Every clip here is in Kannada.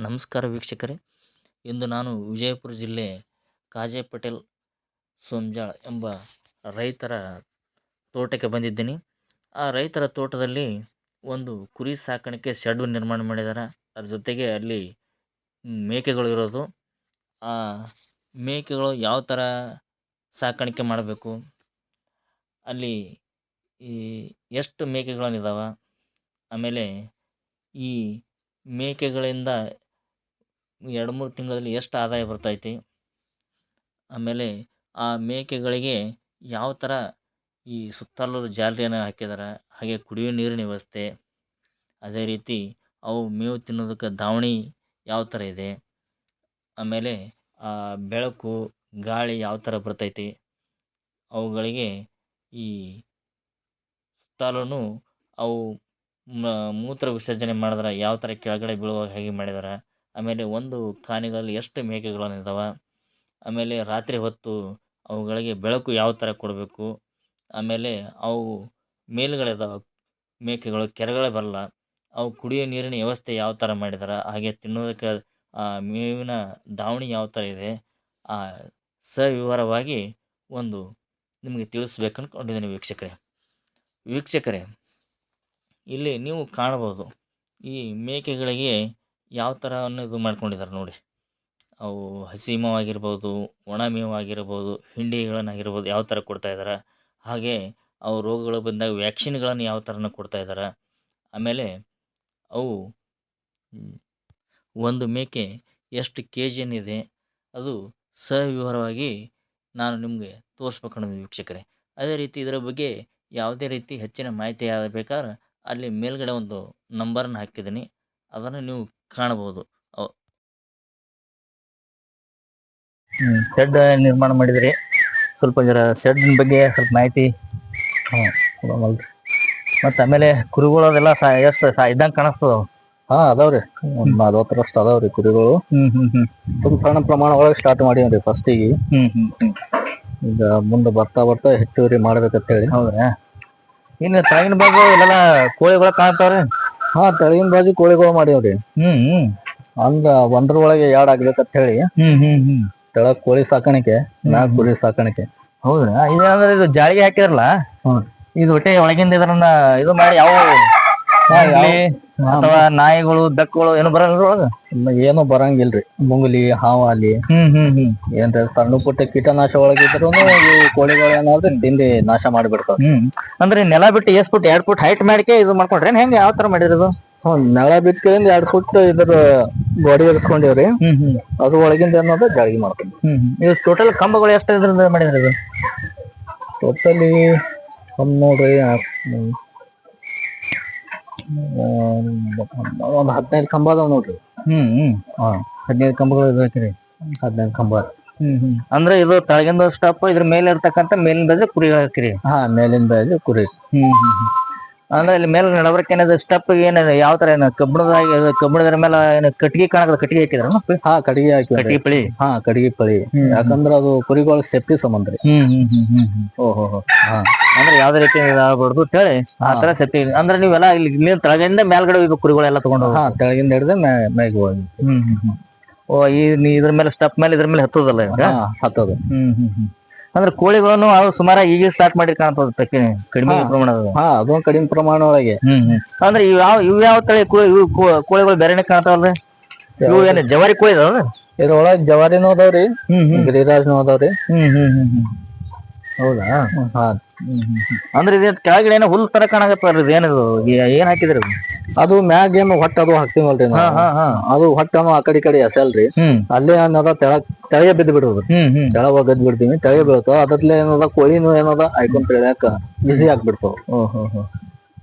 ನಮಸ್ಕಾರ ವೀಕ್ಷಕರೇ. ಇಂದು ನಾನು ವಿಜಯಪುರ ಜಿಲ್ಲೆ ಕಾಜೆ ಪಟೇಲ್ ಸೋಂಜಾಳ್ ಎಂಬ ರೈತರ ತೋಟಕ್ಕೆ ಬಂದಿದ್ದೀನಿ. ಆ ರೈತರ ತೋಟದಲ್ಲಿ ಒಂದು ಕುರಿ ಸಾಕಾಣಿಕೆ ಶೆಡ್ ನಿರ್ಮಾಣ ಮಾಡಿದ್ದಾರೆ. ಅದ್ರ ಜೊತೆಗೆ ಅಲ್ಲಿ ಮೇಕೆಗಳು ಇರೋದು. ಆ ಮೇಕೆಗಳು ಯಾವ ಥರ ಸಾಕಾಣಿಕೆ ಮಾಡಬೇಕು, ಅಲ್ಲಿ ಈ ಎಷ್ಟು ಮೇಕೆಗಳಿದಾವೆ, ಆಮೇಲೆ ಈ ಮೇಕೆಗಳಿಂದ 2-3 ತಿಂಗಳಲ್ಲಿ ಎಷ್ಟು ಆದಾಯ ಬರ್ತೈತಿ, ಆಮೇಲೆ ಆ ಮೇಕೆಗಳಿಗೆ ಯಾವ ಥರ ಈ ಸುತ್ತಲೂ ಜಾಲರಿಯನ್ನು ಹಾಕಿದಾರೆ, ಹಾಗೆ ಕುಡಿಯೋ ನೀರಿನ ವ್ಯವಸ್ಥೆ, ಅದೇ ರೀತಿ ಅವು ಮೇವು ತಿನ್ನೋದಕ್ಕೆ ದಾವಣಿ ಯಾವ ಥರ ಇದೆ, ಆಮೇಲೆ ಆ ಬೆಳಕು ಗಾಳಿ ಯಾವ ಥರ ಬರ್ತೈತಿ, ಅವುಗಳಿಗೆ ಈ ಸುತ್ತಲೂ ಅವು ಮೂತ್ರ ವಿಸರ್ಜನೆ ಮಾಡಿದ್ರೆ ಯಾವ ಥರ ಕೆಳಗಡೆ ಬೀಳುವ ಹಾಗೆ ಮಾಡಿದ್ದಾರೆ. ಆಮೇಲೆ ಒಂದು ಕಾನೆಗಳಲ್ಲಿ ಎಷ್ಟು ಮೇಕೆಗಳಿದಾವೆ, ಆಮೇಲೆ ರಾತ್ರಿ ಹೊತ್ತು ಅವುಗಳಿಗೆ ಬೆಳಕು ಯಾವ ಥರ ಕೊಡಬೇಕು, ಆಮೇಲೆ ಅವು ಮೇಲುಗಡೆ ಇದಾವೆ ಮೇಕೆಗಳು, ಕೆಳಗಡೆ ಬರಲ್ಲ, ಅವು ಕುಡಿಯೋ ನೀರಿನ ವ್ಯವಸ್ಥೆ ಯಾವ ಥರ ಮಾಡಿದ್ದಾರೆ, ಹಾಗೆ ತಿನ್ನೋದಕ್ಕೆ ಮೇವಿನ ದಾವಣಿ ಯಾವ ಥರ ಇದೆ, ಸವಿವರವಾಗಿ ಒಂದು ನಿಮಗೆ ತಿಳಿಸ್ಬೇಕು ಅಂದ್ಕೊಂಡಿದ್ದೀನಿ ವೀಕ್ಷಕರೇ. ಇಲ್ಲಿ ನೀವು ಕಾಣ್ಬೋದು ಈ ಮೇಕೆಗಳಿಗೆ ಯಾವ ಥರ ಇದು ಮಾಡ್ಕೊಂಡಿದ್ದಾರೆ ನೋಡಿ. ಅವು ಹಸಿ ಮೇವಾಗಿರ್ಬೋದು, ಒಣ ಮೇವಾಗಿರ್ಬೋದು, ಹಿಂಡಿಗಳನ್ನಾಗಿರ್ಬೋದು ಯಾವ ಥರ ಕೊಡ್ತಾ ಇದ್ದಾರೆ, ಹಾಗೆ ಅವು ರೋಗಗಳು ಬಂದಾಗ ವ್ಯಾಕ್ಸಿನ್ಗಳನ್ನು ಯಾವ ಥರನ ಕೊಡ್ತಾ ಇದ್ದಾರೆ. ಆಮೇಲೆ ಅವು ಒಂದು ಮೇಕೆ ಎಷ್ಟು ಕೆ ಜಿಯನ್ನಿದೆ ಅದು ಸವಿವರವಾಗಿ ನಾನು ನಿಮಗೆ ತೋರಿಸ್ಬೇಕನ್ನೋದು ವೀಕ್ಷಕರೇ. ಅದೇ ರೀತಿ ಇದರ ಬಗ್ಗೆ ಯಾವುದೇ ರೀತಿ ಹೆಚ್ಚಿನ ಮಾಹಿತಿ ಬೇಕಾದ್ರೆ ಅಲ್ಲಿ ಮೇಲ್ಗಡೆ ಒಂದು ನಂಬರನ್ನು ಹಾಕಿದ್ದೀನಿ, ಅದನ್ನು ನೀವು ಕಾಣಬಹುದು. ಶೆಡ್ ನಿರ್ಮಾಣ ಮಾಡಿದ್ರಿ, ಸ್ವಲ್ಪ ಜರ ಶೆಡ್ನ ಬಗ್ಗೆ ಸ್ವಲ್ಪ ಮಾಹಿತಿ. ಮತ್ತು ಆಮೇಲೆ ಕುರಿಗಳದೆಲ್ಲ ಎಷ್ಟು ಇದ್ದಂಗೆ ಕಾಣಿಸ್ತದ? ಅದಾವ್ರಿ, ಒಂದು 40ರಷ್ಟು ಅದಾವ್ರಿ ಕುರಿಗಳು. ಸ್ವಲ್ಪ ಸಣ್ಣ ಪ್ರಮಾಣ ಒಳಗೆ ಸ್ಟಾರ್ಟ್ ಮಾಡೀವ್ರಿ ಫಸ್ಟಿಗೆ. ಈಗ ಮುಂದೆ ಬರ್ತಾ ಹೆಚ್ಚುವರಿ ಮಾಡ್ಬೇಕಂತ ಹೇಳಿ. ಹೌದ್ರಾ? ಇನ್ನು ತೆಳಗಿನ ಬಾಜು ಇಲ್ಲೆಲ್ಲ ಕೋಳಿಗಳು ಕಾಣ್ತಾವ್ರಿ? ತೆಳಗಿನ ಬಾಜು ಕೋಳಿಗಳು ಮಾಡೀವ್ರಿ. ಅಂದ ಒಂದ್ರೊಳಗೆ 2 ಆಗ್ಬೇಕಂತ ಹೇಳಿ. ತೆಳಗ್ ಕೋಳಿ ಸಾಕಾಣಿಕೆ, ಮ್ಯಾಗ್ ಕುರಿ ಸಾಕಾಣಿಕೆ. ಹೌದ್ರಾ? ಇದಂದ್ರೆ ಇದು ಜಾಳಿಗೆ ಹಾಕಿರಲ್ಲ, ಇದು ಹೊಟ್ಟೆ ಒಳಗಿಂದ ಇದನ್ನ ಇದು ಮಾಡಿ ಯಾವ ಅಥವಾ ನಾಯಿಗಳು ಬೆಕ್ಕುಗಳು ಏನು ಬರಲ್ಲ? ಏನು ಬರಂಗಿಲ್ರಿ. ಮುಂಗುಲಿ, ಹಾವಾಲಿ, ಏನ್ರಿ ಸಣ್ಣ ಪುಟ್ಟ ಕೀಟನಾಶ ಒಳಗಿದ್ರು ಈ ಕೋಳಿಗಳು ಏನಾದ್ರು ತಿಂಡಿ ನಾಶ ಮಾಡಿಬಿಡ್ತಾವ. ಅಂದ್ರೆ ನೆಲ ಬಿಟ್ಟು 2 ಫುಟ್ ಹೈಟ್ ಮಾಡಿಕೆ ಇದು ಮಾಡ್ಕೊಂಡ್ರಿ ಹೆಂಗ? ಯಾವ ತರ ಮಾಡಿರೋದು? ನೆಲ ಬಿಟ್ಕಿಂದ 2 ಫುಟ್ ಇದ್ರ ಗೋಡಿ ಇರಿಸ್ಕೊಂಡಿವ್ರಿ. ಅದ್ರ ಒಳಗಿಂದ ಏನದ ಜಾಳಿಗೆ ಮಾಡ್ಕೊಂಡ್ರಿ. ಇದು ಟೋಟಲ್ ಕಂಬಗಳು ಎಷ್ಟು ಇದ್ರಿಂದ ಮಾಡಿದ್ರಿ? ಟೋಟಲಿ ನೋಡ್ರಿ ಒಂದ್ 15 ಕಂಬ ಅದಾವ ನೋಡ್ರಿ. 15 ಕಂಬಗಳು ಇದ್ರಿ. 15 ಕಂಬ. ಅಂದ್ರೆ ಇದು ತಳಗಿಂದ ಸ್ಟಾಪ್, ಇದ್ರ ಮೇಲೆ ಇರ್ತಕ್ಕಂಥ ಮೇಲಿನ ಬಾಜು ಕುರಿ ಹಾಕಿರಿ? ಮೇಲಿನ ಬಾಜು ಕುರಿ. ಅಂದ್ರೆ ಇಲ್ಲಿ ಮೇಲೆ ನಡಬರ್ಕ ಏನದ ಸ್ಟೆಪ್ ಏನಿದೆ? ಯಾವ ತರ ಏನ ಕಬ್ಬಣದ ಮೇಲೆ ಏನ ಕಟ್ಟಿಗೆ ಕಾಣದ ಕಟ್ಟಿಗೆ ಹಾಕಿದ್ರ? ಕಟ್ಟಿಗೆ ಹಾಕಿ. ಕಟ್ಟಿಗೆ ಪಳಿ? ಕಟ್ಟಿಗೆ ಪಳಿ. ಯಾಕಂದ್ರ ಅದು ಕುರಿಗಳ ಸೇಫ್ಟಿ ಸಂಬಂಧ ರೀ. ಓಹೋ. ಅಂದ್ರೆ ಯಾವ್ದೇ ರೀತಿ ಆಗ್ಬಾರ್ದು ಹೇಳಿ ಆ ತರ ಸೇಫ್ಟಿ. ಅಂದ್ರೆ ನೀವೆಲ್ಲ ಇಲ್ಲಿ ತಳಗಿಂದ ಮೇಲ್ಗಡೆ ಕುರಿಗಳೆಲ್ಲ ತಗೊಂಡು? ತೆಳಗಿಂದ ಹಿಡಿದ ಮೇಗ್ ಹೋಗಿ. ಓ, ಇದ್ರ ಮೇಲೆ ಸ್ಟೆಪ್ ಮೇಲೆ ಇದ್ರ ಮೇಲೆ ಹತ್ತೋದಲ್ಲ? ಹತ್ತೋದು. ಅಂದ್ರೆ ಕೋಳಿಗಳನ್ನು ಅವು ಸುಮಾರು ಈಗ ಸ್ಟಾರ್ಟ್ ಮಾಡಿ ಕಾಣ್ತದ, ಕಡಿಮೆ ಪ್ರಮಾಣದ? ಅದೊಂದು ಕಡಿಮೆ ಪ್ರಮಾಣ ಒಳಗೆ. ಅಂದ್ರೆ ಇವ್ ಯಾವ ತಳಿ ಕೋಳಿಗಳು ಬೇರೆನೆ ಕಾಣ್ತಾವಲ್ರಿ? ಇವು ಏನ ಜವಾರಿ ಕೋಳಿ ಇದಾವ? ಇದ್ರೊಳಗ್ ಜವಾರಿನೂ ಅದಾವ್ರಿ, ಗಿರಿರಾಜ್ನೂ ಅದಾವ್ರಿ. ಹೌದಾ? ಅಂದ್ರೆ ಇದ ಕೆಳಗಡೆ ಏನೋ ಹುಲ್ ತರ ಕಾಣಕತ್ತಲ್ರಿ, ಇದೇನಿದು ಏನ್ ಹಾಕಿದ್ರಿ? ಅದು ಮ್ಯಾಗ ಏನು ಹೊಟ್ಟ ಅದು ಹಾಕ್ತಿವಲ್ರಿ ಅದು ಹೊಟ್ಟನು ಆ ಕಡೆ ಎಸಲ್ರಿ. ಅಲ್ಲೇ ಏನದ ತೆಳಗೆ ಬಿದ್ದು ಬಿಡುದು. ತೆಳಗ ಗದ್ ಬಿಡ್ತೀವಿ, ತೆಳಗೆ ಬೀಳ್ತಾವ. ಅದ್ರಲ್ಲೇ ಏನದ ಕೋಳಿನೂ ಏನದ ಆಯ್ಕೊಂಡ್ ಬೆಳ್ಯಾಕ ಈಸಿ ಆಗ್ಬಿಡ್ತಾವ.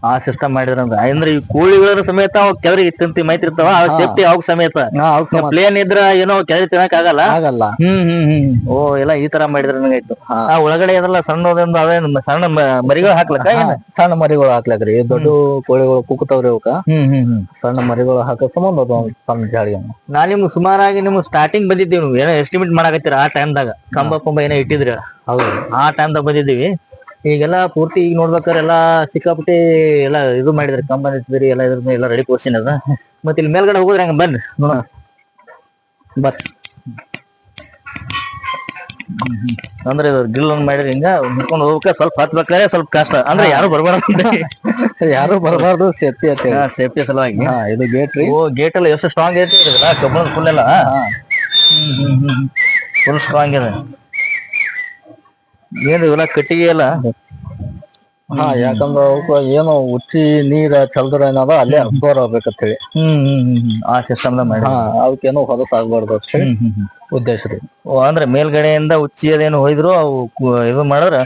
ಆ ಸಿಸ್ಟಮ್ ಮಾಡಿದ್ರ ಅಂದ್ರೆ ಈ ಕೋಳಿಗಳ ಸಮೇತ ಅವ್ ಕೆಳಗೆ ತಿಂತಿ ಮೈತಿರ್ತಾವ, ಸೇಫ್ಟಿ ಅವಾಗ ಸಮೇತ. ಪ್ಲೇನ್ ಇದ್ರ ಏನೋ ಕೆಳಗೆ ತಿನ್ನಕ್ ಆಗಲ್ಲ. ಓ, ಎಲ್ಲ ಈ ತರ ಮಾಡಿದ್ರ ಆಯ್ತು. ಆ ಒಳಗಡೆ ಅದೆಲ್ಲ ಸಣ್ಣದಿಂದ ಅವೇನು ಸಣ್ಣ ಮರಿಗಳು ಹಾಕ್ಲಕ್ಕ? ಸಣ್ಣ ಮರಿಗಳು ಹಾಕ್ಲಕ್ರಿ. ದೊಡ್ಡ ಕೋಳಿಗಳು ಕುಕ್ತಾವ್ರಿ ಅವಕ್ಕ. ಸಣ್ಣ ಮರಿಗಳು ಹಾಕ ಸಂಬಂಧ ಅದು ಸಣ್ಣ ಜಾಳಿ. ನಾನ್ ನಿಮ್ಗೆ ಸುಮಾರಾಗಿ ನಿಮ್ಗೆ ಸ್ಟಾರ್ಟಿಂಗ್ ಬಂದಿದ್ದೀವಿ, ನೀವು ಏನೋ ಎಸ್ಟಿಮೇಟ್ ಮಾಡಕತ್ತೀರ ಆ ಟೈಮ್ದಾಗ. ಕಂಬ ಏನೋ ಇಟ್ಟಿದ್ರಿ, ಹೌದು, ಆ ಟೈಮ್ದಾಗ ಬಂದಿದ್ದೀವಿ. ಈಗೆಲ್ಲ ಪೂರ್ತಿ ಈಗ ನೋಡ್ಬೇಕಾರೆ ಎಲ್ಲಾ ಸಿಕ್ಕಾಪಟ್ಟಿ ಎಲ್ಲ ಇದು ಮಾಡಿದ್ರಿ, ಕಂಬ ನಿಂತಿದ್ರಿ, ಎಲ್ಲ ಇದ್ರ ಎಲ್ಲ ರೆಡಿ ಪೋರ್ಷನ್ ಅದ. ಮತ್ತೆ ಇಲ್ಲಿ ಮೇಲ್ಗಡೆ ಹೋಗೋದ್ರ ಹಂಗ ಬನ್ನಿ ನೋಡ. ಬಟ್ ಅಂದ್ರೆ ಗಿಲ್ ಒಂದ್ ಮಾಡಿದ್ರೆ ಹಿಂಗ ಮುಟ್ಕೊಂಡು ಹೋಗಕ್ಕೆ ಸ್ವಲ್ಪ ಹತ್ಬೇಕಾದ್ರೆ ಸ್ವಲ್ಪ ಕಷ್ಟ ಅಂದ್ರೆ ಯಾರು ಬರ್ಬಾರ್ದು ಯಾರು ಬರಬಾರ್ದು, ಸೇಫ್ಟಿ ಅಂತ ಹೇಳಿ. ಸೇಫ್ಟಿ ಸಲುವಾಗಿ. ಇದು ಗೇಟ್ ರೀ. ಓ ಗೇಟ್ ಎಲ್ಲ ಎಷ್ಟು ಸ್ಟ್ರಾಂಗ್ ಐತಿ ಕಬ್ಬಣದ ಫುಲ್ ಎಲ್ಲ ಫುಲ್ ಸ್ಟ್ರಾಂಗ್ ಇದೆ. ಏನು ಇವೆಲ್ಲ ಕಟ್ಟಿಗೆ ಎಲ್ಲ ಯಾಕಂದ್ರ ಅವಕ್ಕ ಏನು ಉಚ್ಚಿ ನೀರ ಚಲ್ದ್ರ ಏನದ ಅಲ್ಲೇ ಅಬ್ಸರ್ವ್ ಆಗ್ಬೇಕಂತ ಹೇಳಿ. ಆ ಸಿಸ್ಟಮ್ ಮಾಡಿ ಅವಕ್ಕೇನು ಹೊಲಸ ಆಗ್ಬಾರ್ದು ಅಂತ ಹೇಳಿ ಉದ್ದೇಶ ರೀ. ಅಂದ್ರೆ ಮೇಲ್ಗಡೆಯಿಂದ ಉಚ್ಚಿ ಅದೇನು ಹೋಯ್ದ್ರು ಅವು ಇದು ಮಾಡಿದ್ರ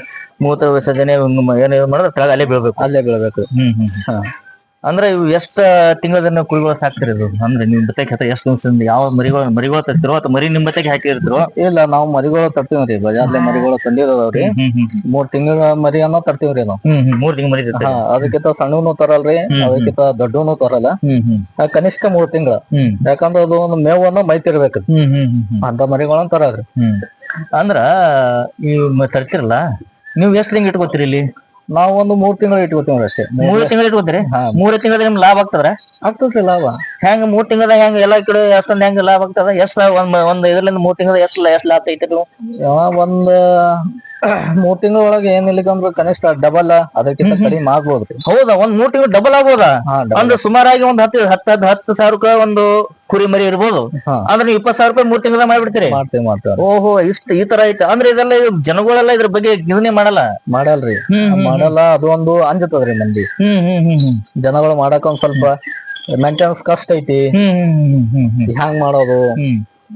ಮೂತ್ರ ವಿಸರ್ಜನೆ ಏನು ಇದು ಮಾಡಿದ್ರೆ ಕೆಳಗೆ ಅಲ್ಲೇ ಬೀಳ್ಬೇಕು. ಅಲ್ಲೇ ಬೀಳ್ಬೇಕು. ಅಂದ್ರೆ ಇವು ಎಷ್ಟ ತಿಂಗಳನ್ನ ಕುರಿಗಳು ಸಾಕ್ತಿರಿ ಇದು? ಅಂದ್ರೆ ನಿಮ್ ಬತೆಗೆ ಎಷ್ಟು ದಿವಸದಿಂದ ಯಾವ ಮರಿಗಳು ತರ್ತಿರೋ ಅಥವಾ ಮರಿ ನಿಮ್ ಬತೆಗೆ ಹಾಕಿರ್ತಿರೋ? ಇಲ್ಲ, ನಾವು ಮರಿಗಳು ತರ್ತೀವ್ರಿ, ಬಜಾರ್ಲೆ ಮರಿಗಳು ತಂದಿರೋದ್ರಿ. 3 ತಿಂಗಳ ಮರಿಯನ್ನ ತರ್ತೀವ್ರಿ ನಾವು. 3 ತಿಂಗಳ ಮರಿ ಅದಕ್ಕಿಂತ ಸಣ್ಣನು ತರಲ್ರಿ, ಅದಕ್ಕಿಂತ ದೊಡ್ಡನು ತರಲ್ಲ. ಕನಿಷ್ಠ 3 ತಿಂಗಳ. ಯಾಕಂದ್ರ ಅದು ಒಂದು ಮೇವನ್ನ ಮೈತಿರ್ಬೇಕು ಅಂತ ಮರಿಗಳನ್ನ ತರದ್ರಿ. ಅಂದ್ರ ನೀವು ತರ್ತಿರಲ್ಲ, ನೀವು ಎಷ್ಟು ತಿಂಗಳು ಇಟ್ಕೋತೀರಿ ಇಲ್ಲಿ? ನಾವು ಒಂದು 3 ತಿಂಗಳು ಇಟ್ಕೋತೀವ್ರಿ ಅಷ್ಟೇ. 3 ತಿಂಗಳು ಇಟ್ಕೋತೀರಿ? 3 ತಿಂಗಳ ನಿಮ್ಗೆ ಲಾಭ ಆಗ್ತದ್ರ? ಆಗ್ತದ್ರಿ ಲಾಭ. ಹೆಂಗ 3 ತಿಂಗಳ ಹೆಂಗ ಎಲ್ಲಾ ಕಡೆ ಅಷ್ಟೊಂದ್ ಹೆಂಗ ಲಾಭ ಆಗ್ತದ? ಎಷ್ಟ್ ಒಂದ್ ಇದರಿಂದ 3 ತಿಂಗಳ ಎಷ್ಟ್ ಲಾಭ ಐತಿ? ಒಂದ್ 3 ತಿಂಗಳ ಒಳಗೆ ಏನಿಲ್ಲಕಂದ್ರ ಕನಿಷ್ಠ ಡಬಲ್ ಅದಕ್ಕಿಂತ ಕಡಿಮೆ ಆಗ್ಬೋದ್ರಿ. ಹೌದಾ? ಒಂದ್ 3 ತಿಂಗಳು ಡಬಲ್ ಆಗ್ಬೋದಾ? ಅಂದ್ರೆ ಸುಮಾರಾಗಿ ಒಂದ್ 10,000 ಒಂದು ಕುರಿ ಮರಿ ಇರ್ಬೋದು. ಅಂದ್ರೆ 20,000 3 ತಿಂಗಳ ಮಾಡ್ಬಿಡ್ತೀರಿ? ಮಾಡ್ತೀವಿ. ಓಹೋ, ಈ ತರ ಐತೆ. ಅಂದ್ರೆ ಇದೆಲ್ಲ ಜನಗಳೆಲ್ಲ ಇದ್ರ ಬಗ್ಗೆ ಇದನ್ನೇ ಮಾಡಲ್ರಿ. ಮಾಡಲ್ಲ. ಅದು ಒಂದು ಅಂಜತದ್ರಿ ಮಂದಿ. ಜನಗಳು ಮಾಡಕ್ ಒಂದ್ ಸ್ವಲ್ಪ ಮೇಂಟೆನೆನ್ಸ್ ಕಷ್ಟ ಐತಿ. ಹ್ಯಾಂಗ್ ಮಾಡೋದು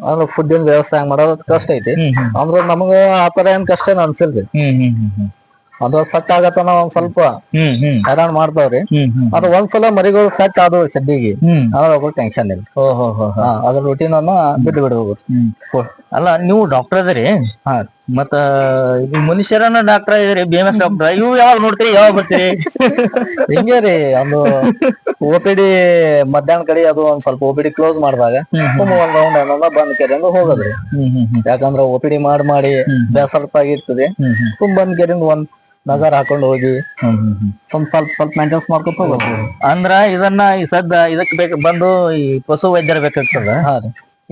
ಅಂದ್ರೆ ಫುಡ್ಡಿನ ವ್ಯವಸ್ಥೆ ಹೆಂಗ್ ಮಾಡೋದು ಕಷ್ಟ ಐತಿ. ಅಂದ್ರ ನಮಗ ಆತರ ಏನ್ ಕಷ್ಟ ಏನ್ ಅನ್ಸಿಲ್ರಿ. ಅದು ಸೆಟ್ ಆಗತ್ತನ ಒಂದ್ ಸ್ವಲ್ಪ ಹೈರಾಣ ಮಾಡ್ತಾವ್ರಿ. ಅದು ಒಂದ್ಸಲ ಮರಿಗಳು ಸೆಟ್ ಆದವು ಶೆಡ್ಡಿಗೆ ಅದ್ರ ಟೆನ್ಷನ್ ಇಲ್ಲ. ಅದ್ರ ರೂಟೀನ್ ಅನ್ನ ಬಿಟ್ಟು ಬಿಡ್ಬೋದು. ಅಲ್ಲ, ನೀವು ಡಾಕ್ಟರ್ ಅದರಿ, ಮತ್ತ ಮನುಷ್ಯರನ್ನ ಡಾಕ್ಟರ್ ಇದೀರಿ, BMS ಡಾಕ್ಟರ್. ಇವು ಯಾವಾಗ ನೋಡ್ತೀರಿ, ಯಾವಾಗ ಬರ್ತೀರಿ? ಹಿಂಗೆ ರೀ, ಒಂದು OPD ಮಧ್ಯಾಹ್ನ ಕಡೆ ಅದು ಒಂದ್ ಸ್ವಲ್ಪ OPD ಕ್ಲೋಸ್ ಮಾಡಿದಾಗ ಒಂದ್ ರೌಂಡ್ ಏನಲ್ಲ ಬಂದ್ ಕೆರೆಯಿಂದ ಹೋಗೋದ್ರಿ. ಯಾಕಂದ್ರ OPD ಮಾಡಿ ಬೇಸರಪ್ಪಾಗಿರ್ತದೆ. ಬಂದ್ ಕೆರೆಯಿಂದ ಒಂದ್ ನಗರ ಹಾಕೊಂಡು ಹೋಗಿ ಸ್ವಲ್ಪ ಮೇಂಟೆನ್ಸ್ ಮಾಡ್ಕೊತ ಹೋಗೋದು. ಅಂದ್ರ ಇದನ್ನ ಈ ಸದ್ದ ಇದಕ್ ಬಂದು ಈ ಪಶು ವೈದ್ಯರ ಬೇಕಾಗ್ತದ.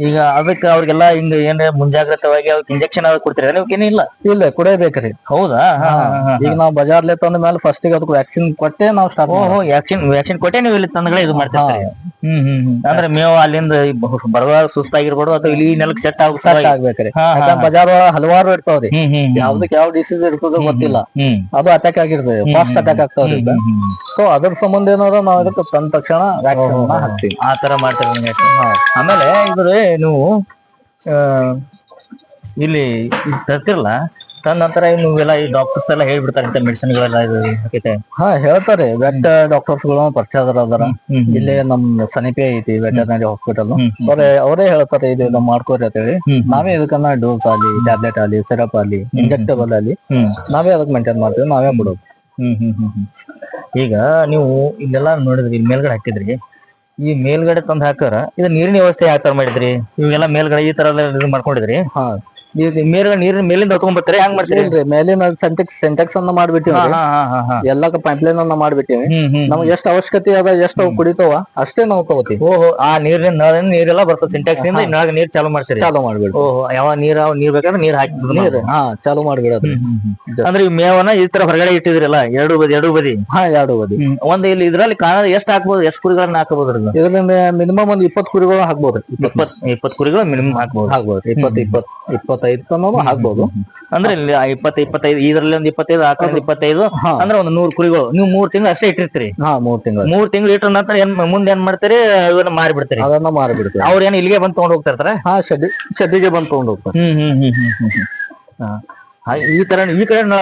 ಈಗ ಅದಕ್ಕೆ ಅವ್ರಿಗೆಲ್ಲ ಹಿಂಗ ಏನ್ ಮುಂಜಾಗ್ರತವಾಗಿ ಅವ್ರಿಗೆ ಇಂಜೆಕ್ಷನ್ ಕೊಡ್ತೀರ? ನೀವೇನಿಲ್ಲ? ಇಲ್ಲ, ಕುಡಿಯಬೇಕ್ರಿ. ಹೌದಾ? ಈಗ ನಾವು ಬಜಾರ್ಲೆ ತಂದ ಮೇಲೆ ಫಸ್ಟ್ ಗೆ ಅದಕ್ಕೆ ವ್ಯಾಕ್ಸಿನ್ ಕೊಟ್ಟೆ ನಾವು ಸ್ಟಾರ್ಟ್. ವ್ಯಾಕ್ಸಿನ್ ಕೊಟ್ಟೆ ನೀವು ಇಲ್ಲಿ ತಂದಗಳೇ ಇದು ಮಾಡ್ತೀರಿ? ಅಂದ್ರೆ ಮೇವು ಅಲ್ಲಿಂದ ಬರುವಾಗ ಸುಸ್ತಾಗಿರ್ಬೋದು ಅಥವಾ ಇಲ್ಲಿ ನೆಲಕ್ ಸೆಟ್ ಆಗ್ಬೇಕ್ರಿ. ಬಜಾರ್ ಒಳಗ ಹಲವಾರು ಇರ್ತಾವ್ರಿ. ಯಾವ್ದಕ್ ಯಾವ ಡಿಸೀಸ್ ಇರ್ತದ ಗೊತ್ತಿಲ್ಲ. ಅದು ಅಟ್ಯಾಕ್ ಆಗಿರ್ತದೆ, ಫಾಸ್ಟ್ ಅಟ್ಯಾಕ್ ಆಗ್ತಾವ್ರಿ. ಸೊ ಅದ್ರ ಸಂಬಂಧ ಏನಾರ ನಾವ್ ಅದಕ್ಕೆ ತಂದ ತಕ್ಷಣ ವ್ಯಾಕ್ಸಿನ್ ಹಾಕ್ತಿವಿ. ಆ ತರ ಮಾಡ್ತೀರಿ. ಆಮೇಲೆ ಇದ್ರೆ ನೀವು ಇಲ್ಲಿ ತರ್ತಿರಲ್ಲ, ತನ್ನ ನಂತರ ನೀವೆಲ್ಲ ಈ ಡಾಕ್ಟರ್ಸ್ ಎಲ್ಲ ಹೇಳ್ಬಿಡ್ತಾರೆ ಮೆಡಿಸಿನ್ ಗಳೆಲ್ಲ ಹೇಳ್ತಾರೆ. ವೆಟ್ ಡಾಕ್ಟರ್ಸ್ ಗಳು ಪರಿಚಯ ಅದಾರ. ಇಲ್ಲೇ ನಮ್ ಸಮೀಪೆ ಐತಿ ವೆಟರ್ನರಿ ಹಾಸ್ಪಿಟಲ್. ಅವರೇ ಹೇಳ್ತಾರೆ ಇದು ಮಾಡ್ಕೋರಿ ಅಂತ ಹೇಳಿ. ನಾವೇ ಇದಕ್ಕನ್ನ ಡೋಸ್ ಆಗ್ಲಿ, ಟ್ಯಾಬ್ಲೆಟ್ ಆಗ್ಲಿ, ಸಿರಪ್ ಆಗ್ಲಿ, ಇಂಜೆಕ್ಟಬಲ್ ಆಗ್ಲಿ ನಾವೇ ಅದಕ್ಕೆ ಮೇಂಟೈನ್ ಮಾಡ್ತೀವಿ, ನಾವೇ ಬಿಡೋದು. ಈಗ ನೀವು ಇಲ್ಲೆಲ್ಲ ನೋಡಿದ್ರಿ, ಇಲ್ಲಿ ಮೇಲ್ಗಡೆ ಹಾಕಿದ್ರಿ. ಈ ಮೇಲ್ಗಡೆ ತಂದ್ ಹಾಕಾರ ಇದು ನೀರಿನ ವ್ಯವಸ್ಥೆ ಯಾವ ತರ ಮಾಡಿದ್ರಿ? ಇವೆಲ್ಲ ಮೇಲ್ಗಡೆ ಈ ತರ ಇದು ಮಾಡ್ಕೊಂಡಿದ್ರಿ? ಮೇಲ್ಗಡೆ ನೀರಿನ ಮೇಲಿಂದ ಹೊತ್ಕೊಂಡ್ ಬರ್ತಾರೆ, ಹೆಂಗ್ ಮಾಡ್ತೀರಿ? ಮೇಲಿನ ಸೆಂಟೆಕ್ಸ್ ಅನ್ನ ಮಾಡ್ಬಿಟ್ಟಿವಿ, ಎಲ್ಲಕ್ಕ ಪೈಪ್ಲೈನ್ ಅನ್ನ ಮಾಡ್ಬಿಟ್ಟಿವಿ. ನಮ್ಗೆ ಎಷ್ಟು ಅವಶ್ಯಕತೆ ಅದ, ಎಷ್ಟು ಕುಡಿತಾವ ಅಷ್ಟೇ ನಾವು ತಗೋತೀವಿ. ಓಹೋ, ಆ ನೀರಿನ ನೀರೆಲ್ಲ ಬರ್ತದೆ ಸಿಂಟೆಕ್ಸ್ ಇಂದ. ಇನ್ನಾಗ ನೀರ್ ಚಾಲು ಮಾಡ್ತೀರಿ? ಚಾಲು ಮಾಡ್ಬಿಡ್ರಿ. ಓಹೋ, ಯಾವ ನೀರ್ ಬೇಕಾದ್ರೆ ನೀರ್ ಹಾಕಿ ನೀರ್ ಚಾಲು ಮಾಡ್ಬಿಡೋದು. ಅಂದ್ರೆ ಈ ಮೇವನ್ನ ಈ ತರ ಹೊರಗಡೆ ಇಟ್ಟಿದ್ರಲ್ಲ, ಎರಡು ಬದಿ? ಎರಡು ಬದಿ. ಒಂದ್ ಇಲ್ಲಿ ಇದ್ರಲ್ಲಿ ಕಾಣದ ಎಷ್ಟು ಹಾಕ್ಬೋದು? ಎಷ್ಟು ಕುರಿಗಳನ್ನ ಹಾಕಬಹುದು? ಇದರಿಂದ ಮಿನಿಮಮ್ ಒಂದು 20 ಕುರಿಗಳು ಹಾಕ್ಬೋದು. 20 ಕುರಿಗಳು ಮಿನಿಮಮ್ ಹಾಕ್ಬೋದು. 25 ತನಕ ಹಾಕ್ಬೋದು. ಅಂದ್ರೆ ಇಲ್ಲಿ 25 ಇದರಲ್ಲಿ ಒಂದು 25, ಆ ಕಡೆ 25, ಅಂದ್ರೆ ಒಂದು 100 ಕುರಿಗಳು. ನೀವು 3 ತಿಂಗಳು ಅಷ್ಟೇ ಇಟ್ಟಿರ್ತೀರಿ? 3 ತಿಂಗಳು ಇಟ್ಟ ನಂತರ ಮುಂದೆ ಏನ್ ಮಾಡ್ತೀರಿ? ಇವನ್ನ ಮಾರಿಬಿಡ್ತೀರಿ? ಅದನ್ನ ಮಾರಿಬಿಡ್ತೀರಿ. ಅವ್ರ ಏನ್ ಇಲ್ಲಿಗೆ ಬಂದ್ ತಗೊಂಡ್ ಹೋಗ್ತಾರ? ಶೆಡ್ಡಿಗೆ ಬಂದ್ ತಗೊಂಡ್ ಹೋಗ್ತಾರೆ. ಈ ತರ ಈ ಕಡೆ ಅಂದ್ರೆ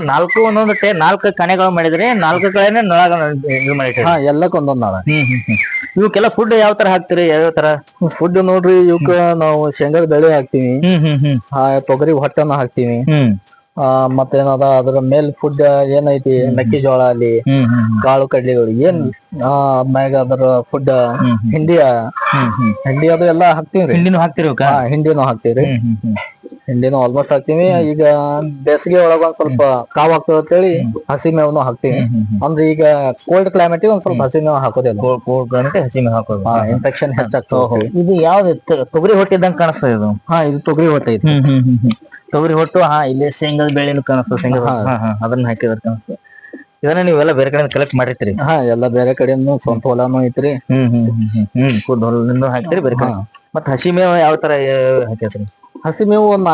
4 ಒಂದೊಂದು 4 ಕಣೆಗಳು ಮಾಡಿದ್ರೆ 4 ಕಡೆನೆ ನಳ ಎಲ್ಲಕ್ಕ ಒಂದೊಂದ್ ನಳ. ಇವಕ್ಕೆಲ್ಲ ಫುಡ್ ಯಾವ ತರ ಹಾಕ್ತಿರಿ? ಯಾವ ತರ ಫುಡ್ ನೋಡ್ರಿ, ಇವಕ್ಕ ನಾವು ಶೇಂಗಾದ ಬೆಳೆ ಹಾಕ್ತಿವಿ, ತೊಗರಿ ಹೊಟ್ಟನ್ನ ಹಾಕ್ತಿವಿ. ಮತ್ತೇನದ ಅದ್ರ ಮೇಲ್ ಫುಡ್ ಏನೈತಿ, ಮೆಕ್ಕೆಜೋಳ ಅಲ್ಲಿ, ಕಾಳು ಕಡ್ಲಿಗಳು ಏನ್ ಆದ್ಮ್ಯಾಗ ಅದ್ರ ಫುಡ್ ಹಿಂಡಿ ಅದು ಎಲ್ಲಾ ಹಾಕ್ತಿವ್ರಿ. ಹಿಂಡಿನೂ ಹಾಕ್ತಿರಿ? ಹಿಂಡಿನೂ ಹಾಕ್ತಿವ್ರಿ. ಹಿಂಡಿನೂ ಆಲ್ಮೋಸ್ಟ್ ಹಾಕ್ತಿವಿ. ಈಗ ಬೇಸಿಗೆ ಒಳಗ ಒಂದ್ ಸ್ವಲ್ಪ ಕಾವ್ ಆಗ್ತದ ಅಂತೇಳಿ ಹಸಿ ಮೇವನು ಹಾಕ್ತಿವಿ. ಅಂದ್ರೆ ಈಗ ಕೋಲ್ಡ್ ಕ್ಲೈಮೇಟ್ ಒಂದ್ ಸ್ವಲ್ಪ ಹಸಿ ಮೇವ್ ಹಾಕೋದಿಲ್ಲ. ಹಸಿ ಮೇವ್ ಹಾಕೋದು. ಇನ್ಫೆಕ್ಷನ್ ಹೆಚ್ಚಾಗ್ತದೆ. ಇದು ಯಾವ್ದು ತೊಗರಿ ಹೊಟ್ಟಿದ್ದಂಗೆ ಕಾಣಿಸ್ತದೆ ಇದು? ಇದು ತೊಗರಿ ಹೊಟ್ಟೆ ಐತಿ. ತೊಗರಿ ಹೊಟ್ಟು ಇಲ್ಲಿ ಶೇಂಗಾದ ಬೆಳೆನು ಕಾಣಿಸ್ತದೆ. ಶೇಂಗಾ ಅದನ್ನ ಹಾಕಿದ್ರೆ ಕಾಣಿಸ್ತದೆ. ಇದನ್ನ ನೀವೆಲ್ಲ ಬೇರೆ ಕಡೆ ಕಲೆಕ್ಟ್ ಮಾಡಿರ್ತೀರಿ? ಎಲ್ಲ ಬೇರೆ ಕಡೆಯಿಂದ ಸ್ವಂತ ಹೊಲಾನು ಐತ್ರಿ. ಖುದ್ದು ಹೊಲದಿಂದ ಹಾಕ್ತಿರಿ ಬೇರೆ ಕಡೆ. ಮತ್ತ್ ಹಸಿ ಮೇವ ಯಾವ ತರ ಹಾಕಿದ್ರಿ? ಹಸಿ ಮೇವು ಒಂದ್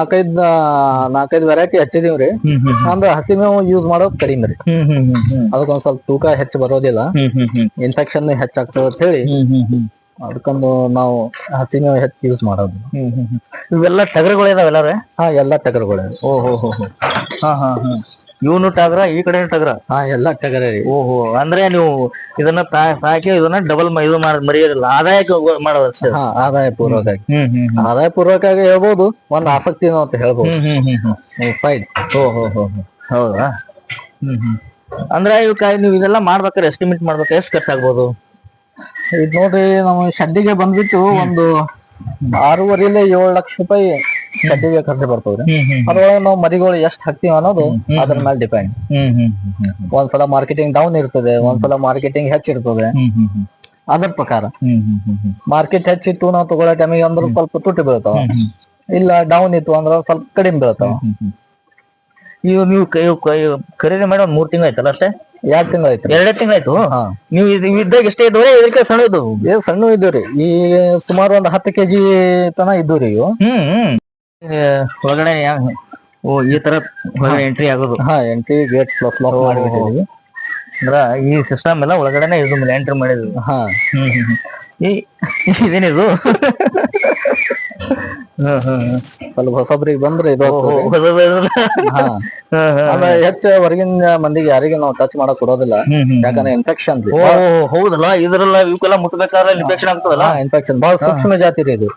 ನಾಲ್ಕೈದು ವೆರೈಟಿ ಹಚ್ಚಿದೀವ್ರಿ. ಅಂದ್ರೆ ಹಸಿ ಮೇವು ಯೂಸ್ ಮಾಡೋದು ಕಡಿಮೆ ರೀ. ಅದಕ್ಕೊಂದ್ ಸ್ವಲ್ಪ ತೂಕ ಹೆಚ್ಚು ಬರೋದಿಲ್ಲ, ಇನ್ಫೆಕ್ಷನ್ ಹೆಚ್ಚಾಗ್ತದ ಅಂತ ಹೇಳಿ ಅದಕ್ಕೊಂದು ನಾವು ಹಸಿ ಮೇವು ಹೆಚ್ಚು ಯೂಸ್ ಮಾಡೋದು. ಇವೆಲ್ಲ ಟಗರುಗಳು ಇದಾವೆಲ್ಲ? ಎಲ್ಲಾ ಟಗರುಗಳು. ಇವನು ಟಗರ, ಈ ಕಡೆ ಟಗರ? ಎಲ್ಲಾ ಟಗರ. ಅಂದ್ರೆ ನೀವು ಇದನ್ನ ಸಾಕಿ ಇದನ್ನ ಡಬಲ್ ಇದು ಮರೆಯೋದಿಲ್ಲ, ಆದಾಯಕ್ಕೆ ಮಾಡೋದು ಅಷ್ಟೇ? ಆದಾಯ ಪೂರ್ವಕ. ಆದಾಯ ಪೂರ್ವಕ ಹೇಳ್ಬೋದು, ಒಂದ್ ಆಸಕ್ತಿನೂ ಅಂತ ಹೇಳ್ಬೋದು. ಸೈಡ್. ಹೌದಾ? ಅಂದ್ರೆ ಇವಕ್ಕ ನೀವು ಇದೆಲ್ಲ ಮಾಡ್ಬೇಕಾದ್ರೆ ಎಸ್ಟಿಮೇಟ್ ಮಾಡ್ಬೇಕು, ಎಷ್ಟು ಖರ್ಚಾಗ್ಬೋದು? ಇದ್ ನೋಡ್ರಿ, ನಮ್ಮ ಶೆಡ್ಡಿಗೆ ಬಂದ್ಬಿಟ್ಟು ಒಂದು 6.5 ರಿಂದ 7 ಲಕ್ಷ ರೂಪಾಯಿ ಶೆಡ್ಡಿಗೆ ಖರ್ಚು ಬರ್ತವ್ರಿ. ಅದ್ರೊಳಗೆ ನಾವು ಮರಿಗಳು ಎಷ್ಟ್ ಹಾಕ್ತಿವಿ ಅನ್ನೋದು ಅದ್ರ ಮೇಲೆ ಡಿಪೆಂಡ್. ಒಂದ್ಸಲ ಮಾರ್ಕೆಟಿಂಗ್ ಡೌನ್ ಇರ್ತದೆ, ಒಂದ್ಸಲ ಮಾರ್ಕೆಟಿಂಗ್ ಹೆಚ್ಚಿರ್ತದೆ. ಅದ್ರ ಪ್ರಕಾರ ಮಾರ್ಕೆಟ್ ಹೆಚ್ಚಿತ್ತು ನಾವು ತಗೊಳ್ಳೋ ಟೈಮಿಗೆ ಅಂದ್ರೆ ಸ್ವಲ್ಪ ತುಟ್ಟಿ ಬೀಳ್ತಾವ, ಇಲ್ಲ ಡೌನ್ ಇತ್ತು ಅಂದ್ರೆ ಸ್ವಲ್ಪ ಕಡಿಮೆ ಬೀಳ್ತಾವ. ನೀವು ಖರೀದಿ ಮಾಡಿ ಒಂದ್ 3 ತಿಂಗಳು ಆಯ್ತಲ್ಲ ಅಷ್ಟೇ? 2 ತಿಂಗಳು ಆಯ್ತು. 2 ತಿಂಗಳು ಆಯ್ತು. ನೀವು ಇದ್ದಾಗ ಎಷ್ಟೇ ಇದ್ದವ್ರೆ? ಇದಕ್ಕೆ ಸಣ್ಣ ಇದ್ದವು? ಸಣ್ಣ ಇದ್ದವ್ರಿ. ಈ ಸುಮಾರು ಒಂದ್ 10 kg ತನ ಇದ್ದವ್ರಿ ಇವು. ಒಳಗಡೆ ಈ ತರ ಎಂಟ್ರಿ ಆಗೋದು? ಎಂಟ್ರಿ ಗೇಟ್ ಕ್ಲೋಸ್ ಮಾಡಿಬಿಟ್ಟಿದ್ವಿ. ಅಂದ್ರ ಈ ಸಿಸ್ಟಮ್ ಎಲ್ಲ ಒಳಗಡೆನೆ ಇದು ಎಂಟ್ರಿ ಮಾಡಿದ್ವಿ. ಇದೇನಿದು? ಸ್ವಲ್ಪ ಹೊಸಬ್ರಿಗೆ ಬಂದ್ರೆ ಇದು ಹೆಚ್ಚು ಹೊರಗಿನ ಮಂದಿಗೆ ಯಾರಿಗೆ ನಾವು ಟಚ್ ಮಾಡಕ್ ಕೊಡೋದಿಲ್ಲ, ಯಾಕಂದ್ರೆ ಇನ್ಫೆಕ್ಷನ್. ಹೌದಲ್ಲ, ಇದ್ರಲ್ಲ ಇವಕ್ಕೆಲ್ಲ ಮುಟ್ಬೇಕಾದ್ರೆ ಇನ್ಫೆಕ್ಷನ್ ಆಗ್ತದಲ್ಲ? ಇನ್ಫೆಕ್ಷನ್ ಬಹಳ ಸೂಕ್ಷ್ಮ ಜಾತಿ ರೀ ಇದು.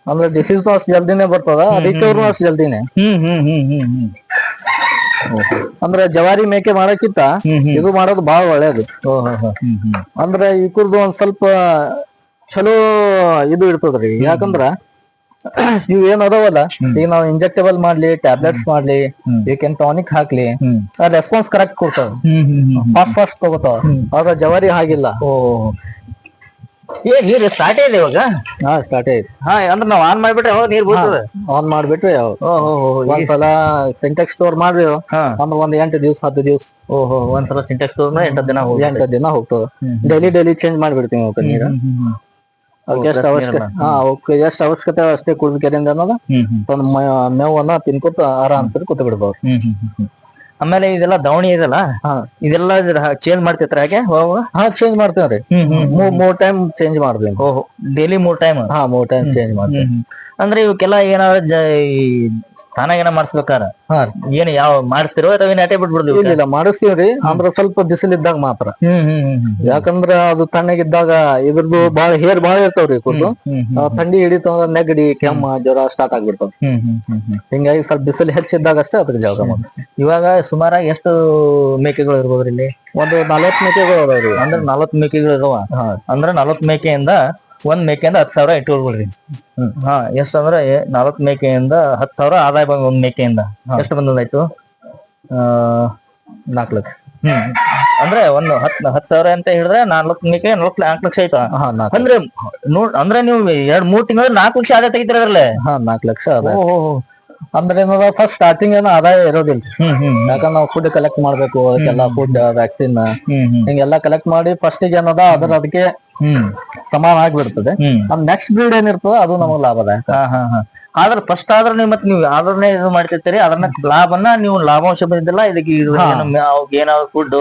ಅಂದ್ರೆ ಡಿಸೀಸ್ ಅಷ್ಟು ಜಲ್ದಿನೇ ಬರ್ತದ, ಅದಕ್ಕೆ ಅಷ್ಟು ಜಲ್ದಿನೇ. ಅಂದ್ರೆ ಜವಾರಿ ಮೇಕೆ ಮಾಡಕ್ಕಿಂತ ಇದು ಮಾಡೋದು ಬಹಳ ಒಳ್ಳೇದು. ಅಂದ್ರೆ ಇವ್ರದ್ದು ಒಂದ್ ಸ್ವಲ್ಪ ಚಲೋ ಇದು ಇರ್ತದ್ರಿ. ಯಾಕಂದ್ರ ಇವ್ ಏನ್ ಅದಾವಲ್ಲ, ಈಗ ನಾವ್ ಇಂಜೆಕ್ಟೇಬಲ್ ಮಾಡ್ಲಿ, ಟ್ಯಾಬ್ಲೆಟ್ಸ್ ಮಾಡ್ಲಿ, ಏಕೆನ್ ಟಾನಿಕ್ ಹಾಕ್ಲಿ, ರೆಸ್ಪಾನ್ಸ್ ಕರೆಕ್ಟ್ ಕೊಡ್ತಾವ, ಫಾಸ್ಟ್ ತಗೋತಾವ. ಆದ್ರೆ ಜವಾರಿ ಹಾಗಿಲ್ಲ. ನೀರ್ ಸ್ಟಾರ್ಟ್ ಇದೆ ಇವಾಗ? ಸ್ಟಾರ್ಟ್ ಐತಿ. ಅಂದ್ರೆ ನಾವ್ ಆನ್ ಮಾಡ್ಬಿಟ್ರೆ ಯಾವಾಗ ನೀರ್ ಬರ್ತದೆ? ಆನ್ ಮಾಡ್ಬಿಟ್ರೆ ಒಂದ್ಸಲ ಸಿಂಟೆಕ್ಸ್ ಸ್ಟೋರ್ ಮಾಡ್ರಿ ಅಂದ್ರೆ ಒಂದ್ 8 ದಿವ್ಸ 10 ದಿವ್ಸ. ಒಂದ್ಸಲ ಸಿಂಟೆಕ್ಸ್ ಸ್ಟೋರ್ 8 ದಿನ ಹೋಗ್ತದೆ. ಡೈಲಿ ಚೇಂಜ್ ಮಾಡ್ಬಿಡ್ತೀವಿ ನೀರು. ಎಷ್ಟ್ ಅವಶ್ಯಕತೆ ಅಷ್ಟೇ ಕುಡಿಕೆರಿಂದ ಅನ್ನೋದು ಮೇವನ್ನ ತಿನ್ಕೊತ ಆರಾಮ್ಸರಿ ಕೂತ್ ಬಿಡ್ಬೋದು. ಆಮೇಲೆ ಇದೆಲ್ಲ ದವಣಿ ಇದೆಲ್ಲ, ಇದೆಲ್ಲ ಚೇಂಜ್ ಮಾಡ್ತಿರ್ತಾರೆ ಹಾಗೆ? ಚೇಂಜ್ ಮಾಡ್ತೇವ್ರಿ. 3 ಟೈಮ್ ಚೇಂಜ್ ಮಾಡ್ಬೇಕು. Daily 3 time? 3 ಟೈಮ್ ಚೇಂಜ್ ಮಾಡ್ತೇವೆ. ಅಂದ್ರೆ ಇವಕ್ಕೆಲ್ಲ ಏನಾದ್ರು ಸ್ನಾನ ಏನ ಮಾಡಿಸ್ಬೇಕಾರ? ಏನ್ ಯಾವ ಮಾಡಿಸ್ತಿರೋ ಅಥವಾ ಏನ್ ಅಟೆ ಬಿಟ್ಬಿಡ್ತೀವಿ? ಇಲ್ಲ ಮಾಡಿಸ್ತೀವ್ರಿ, ಅಂದ್ರೆ ಸ್ವಲ್ಪ ಬಿಸಿಲಿದ್ದಾಗ ಮಾತ್ರ. ಯಾಕಂದ್ರ ಅದು ತಣ್ಣಗಿದ್ದಾಗ ಇದ್ರದ್ದು ಹೇರ್ ಬಾಳ ಇರ್ತಾವ್ರಿ. ಥಂಡಿ ಹಿಡಿತಂದ್ರ ನೆಗಡಿ, ಕೆಮ್ಮ, ಜ್ವರ ಸ್ಟಾರ್ಟ್ ಆಗ್ಬಿಡ್ತಾವ. ಹಿಂಗಾಗಿ ಸ್ವಲ್ಪ ಬಿಸಿಲು ಹೆಚ್ಚಿದ್ದಾಗ ಅಷ್ಟೇ ಅದಕ್ಕೆ ಜಳಕ ಮಾಡ್ತೀವಿ. ಇವಾಗ ಸುಮಾರಾಗಿ ಎಷ್ಟು ಮೇಕೆಗಳು ಇರ್ಬೋದ್ರಿ ಇಲ್ಲಿ? ಒಂದು 40 ಮೇಕೆಗಳು ಅದಾವ್ರಿ. ಅಂದ್ರೆ 40 ಮೇಕೆಗಳು ಇದಾವ. ಅಂದ್ರೆ 40 ಮೇಕೆಯಿಂದ ಒಂದ್ ಮೇಕೆಯಿಂದ 10,000 ಇಟ್ಕೊಳ್ಬಿಡ್ರಿ. ಎಷ್ಟಂದ್ರೆ 40 ಮೇಕೆಯಿಂದ 10,000 ಆದಾಯ ಬಂದ. ಒಂದ್ ಮೇಕೆಯಿಂದ ಎಷ್ಟು ಬಂದದಾಯ್ತು? 4 ಲಕ್ಷ. ಅಂದ್ರೆ ಒಂದು 10,000 ಅಂತ ಹೇಳಿದ್ರೆ 4 ಮೇಕೆ 4 ಲಕ್ಷ ಆಯ್ತು. ಅಂದ್ರೆ ನೀವು 2-3 ತಿಂಗಳ 4 ಲಕ್ಷ ಆದಾಯ ತೆಗಿತೀರ ಅದ್ರಲ್ಲೇ? 4 ಲಕ್ಷ ಆದಾಯ. ಅಂದ್ರೆ ಏನದ ಫಸ್ಟ್ ಸ್ಟಾರ್ಟಿಂಗ್ ಏನೋ ಆದಾಯ ಇರೋದಿಲ್ಲ. ಯಾಕಂದ್ರೆ ನಾವು ಫುಡ್ ಕಲೆಕ್ಟ್ ಮಾಡ್ಬೇಕು, ಅದಕ್ಕೆಲ್ಲ ಫುಡ್, ವ್ಯಾಕ್ಸಿನ್ ಹಿಂಗೆಲ್ಲಾ ಕಲೆಕ್ಟ್ ಮಾಡಿ ಫಸ್ಟಿಗೆ ಏನದ ಅದಕ್ಕೆ ಸಮಾನ ಆಗಿಬಿಡ್ತದೆ. ನೆಕ್ಸ್ಟ್ ಬ್ರೀಡ್ ಏನಿರ್ತದ ಅದು ನಮಗ್ ಲಾಭದಾಯಕ. ಆದ್ರೆ ಫಸ್ಟ್ ಆದ್ರೆ ನೀವು ಆದ್ರನ್ನೇ ಇದು ಮಾಡ್ತಿರ್ತೀರಿ, ಅದನ್ನ ಲಾಭನ ನೀವು ಲಾಭಾಂಶ ಬಂದಿಲ್ಲ ಇದಕ್ಕೆ ಏನಾದ್ರು ಫುಡ್